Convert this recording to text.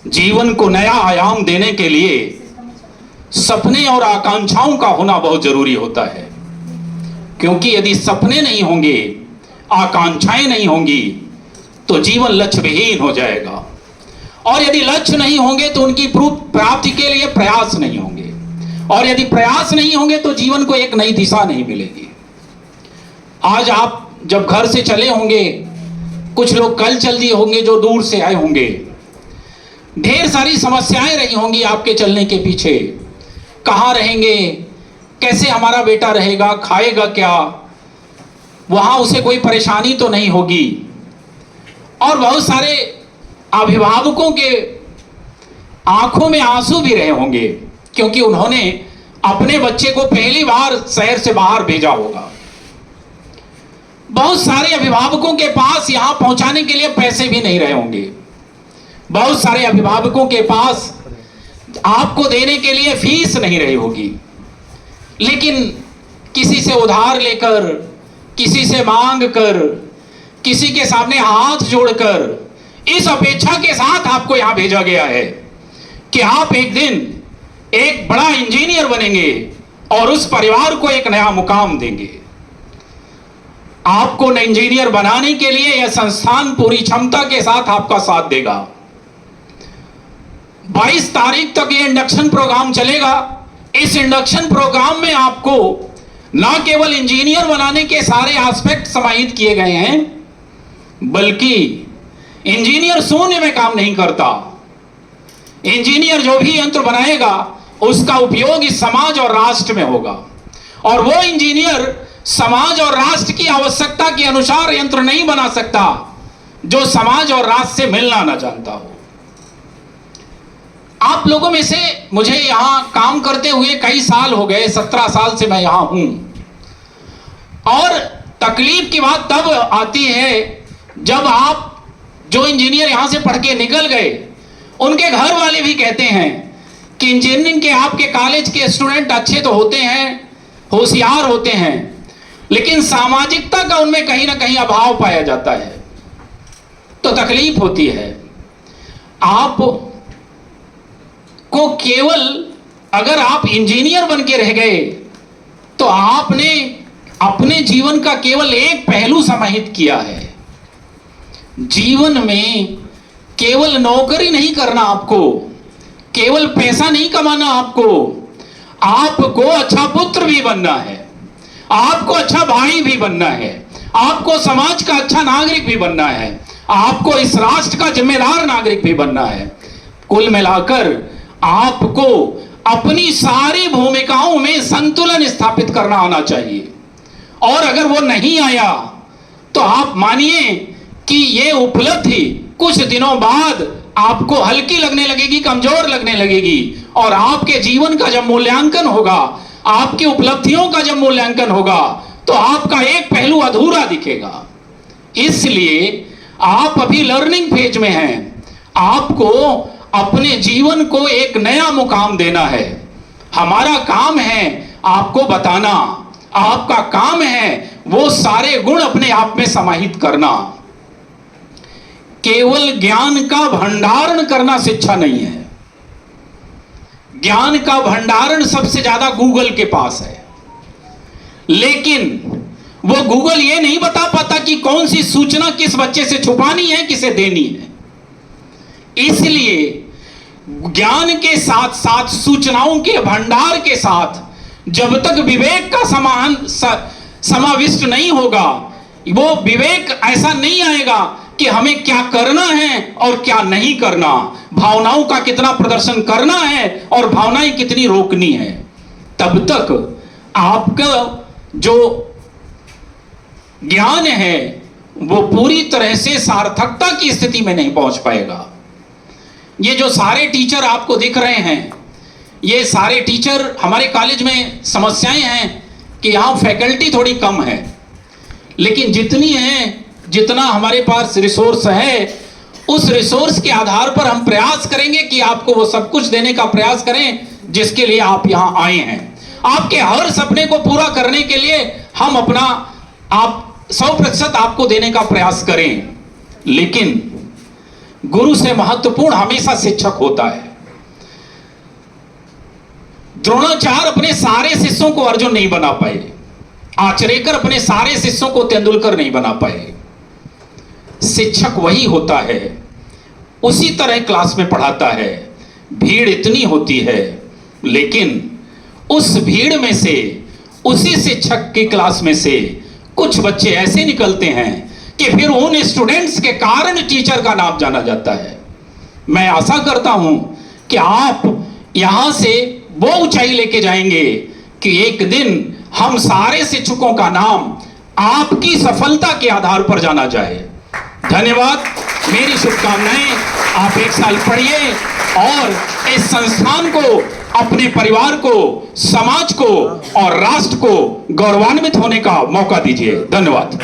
जीवन को नया आयाम देने के लिए सपने और आकांक्षाओं का होना बहुत जरूरी होता है, क्योंकि यदि सपने नहीं होंगे, आकांक्षाएं नहीं होंगी, तो जीवन लक्ष्य विहीन हो जाएगा। और यदि लक्ष्य नहीं होंगे तो उनकी प्राप्ति के लिए प्रयास नहीं होंगे, और यदि प्रयास नहीं होंगे तो जीवन को एक नई दिशा नहीं मिलेगी। आज आप जब घर से चले होंगे, कुछ लोग कल चल दिए होंगे जो दूर से आए होंगे, ढेर सारी समस्याएं रही होंगी आपके चलने के पीछे। कहाँ रहेंगे, कैसे हमारा बेटा रहेगा, खाएगा क्या, वहां उसे कोई परेशानी तो नहीं होगी। और बहुत सारे अभिभावकों के आंखों में आंसू भी रहे होंगे, क्योंकि उन्होंने अपने बच्चे को पहली बार शहर से बाहर भेजा होगा। बहुत सारे अभिभावकों के पास यहां पहुंचाने के लिए पैसे भी नहीं रहे होंगे। बहुत सारे अभिभावकों के पास आपको देने के लिए फीस नहीं रही होगी, लेकिन किसी से उधार लेकर, किसी से मांग कर, किसी के सामने हाथ जोड़कर, इस अपेक्षा के साथ आपको यहां भेजा गया है कि आप एक दिन एक बड़ा इंजीनियर बनेंगे और उस परिवार को एक नया मुकाम देंगे। आपको इंजीनियर बनाने के लिए यह संस्थान पूरी क्षमता के साथ आपका साथ देगा। 22 तारीख तक यह इंडक्शन प्रोग्राम चलेगा। इस इंडक्शन प्रोग्राम में आपको ना केवल इंजीनियर बनाने के सारे एस्पेक्ट समाहित किए गए हैं, बल्कि इंजीनियर शून्य में काम नहीं करता। इंजीनियर जो भी यंत्र बनाएगा उसका उपयोग इस समाज और राष्ट्र में होगा, और वो इंजीनियर समाज और राष्ट्र की आवश्यकता के अनुसार यंत्र नहीं बना सकता जो समाज और राष्ट्र से मिलना न जानता हो। आप लोगों में से मुझे यहां काम करते हुए कई साल हो गए, 17 साल से मैं यहां हूं, और तकलीफ की बात तब आती है जब आप जो इंजीनियर यहां से पढ़ के निकल गए, उनके घर वाले भी कहते हैं कि इंजीनियरिंग के आपके कॉलेज के स्टूडेंट अच्छे तो होते हैं, होशियार होते हैं, लेकिन सामाजिकता का उनमें कहीं ना कहीं अभाव पाया जाता है, तो तकलीफ होती है। आप को केवल अगर आप इंजीनियर बन के रह गए तो आपने अपने जीवन का केवल एक पहलू समाहित किया है। जीवन में केवल नौकरी नहीं करना, आपको केवल पैसा नहीं कमाना, आपको अच्छा पुत्र भी बनना है, आपको अच्छा भाई भी बनना है, आपको समाज का अच्छा नागरिक भी बनना है, आपको इस राष्ट्र का जिम्मेदार नागरिक भी बनना है। कुल मिलाकर आपको अपनी सारी भूमिकाओं में संतुलन स्थापित करना आना चाहिए, और अगर वो नहीं आया तो आप मानिए कि ये उपलब्धि कुछ दिनों बाद आपको हल्की लगने लगेगी, कमजोर लगने लगेगी, और आपके जीवन का जब मूल्यांकन होगा, आपकी उपलब्धियों का जब मूल्यांकन होगा, तो आपका एक पहलू अधूरा दिखेगा। इसलिए आप अभी लर्निंग फेज में हैं, आपको अपने जीवन को एक नया मुकाम देना है। हमारा काम है आपको बताना, आपका काम है वो सारे गुण अपने आप में समाहित करना। केवल ज्ञान का भंडारण करना शिक्षा नहीं है। ज्ञान का भंडारण सबसे ज्यादा गूगल के पास है, लेकिन वो गूगल ये नहीं बता पाता कि कौन सी सूचना किस बच्चे से छुपानी है, किसे देनी है। इसलिए ज्ञान के साथ साथ सूचनाओं के भंडार के साथ जब तक विवेक का समाविष्ट नहीं होगा, वो विवेक ऐसा नहीं आएगा कि हमें क्या करना है और क्या नहीं करना, भावनाओं का कितना प्रदर्शन करना है और भावनाएं कितनी रोकनी है, तब तक आपका जो ज्ञान है वो पूरी तरह से सार्थकता की स्थिति में नहीं पहुंच पाएगा। ये जो सारे टीचर आपको दिख रहे हैं, ये सारे टीचर, हमारे कॉलेज में समस्याएं हैं कि यहाँ फैकल्टी थोड़ी कम है, लेकिन जितनी है, जितना हमारे पास रिसोर्स है, उस रिसोर्स के आधार पर हम प्रयास करेंगे कि आपको वो सब कुछ देने का प्रयास करें जिसके लिए आप यहाँ आए हैं। आपके हर सपने को पूरा करने के लिए हम अपना 100% आपको देने का प्रयास करें, लेकिन गुरु से महत्वपूर्ण हमेशा शिक्षक होता है। द्रोणाचार्य अपने सारे शिष्यों को अर्जुन नहीं बना पाए, आचरेकर अपने सारे शिष्यों को तेंदुलकर नहीं बना पाए। शिक्षक वही होता है, उसी तरह क्लास में पढ़ाता है। भीड़ इतनी होती है, लेकिन उस भीड़ में से, उसी शिक्षक की क्लास में से कुछ बच्चे ऐसे निकलते हैं कि फिर उन स्टूडेंट्स के कारण टीचर का नाम जाना जाता है। मैं आशा करता हूं कि आप यहां से वो ऊंचाई लेके जाएंगे कि एक दिन हम सारे शिक्षकों का नाम आपकी सफलता के आधार पर जाना जाए। धन्यवाद, मेरी शुभकामनाएं। आप एक साल पढ़िए और इस संस्थान को, अपने परिवार को, समाज को और राष्ट्र को गौरवान्वित होने का मौका दीजिए। धन्यवाद।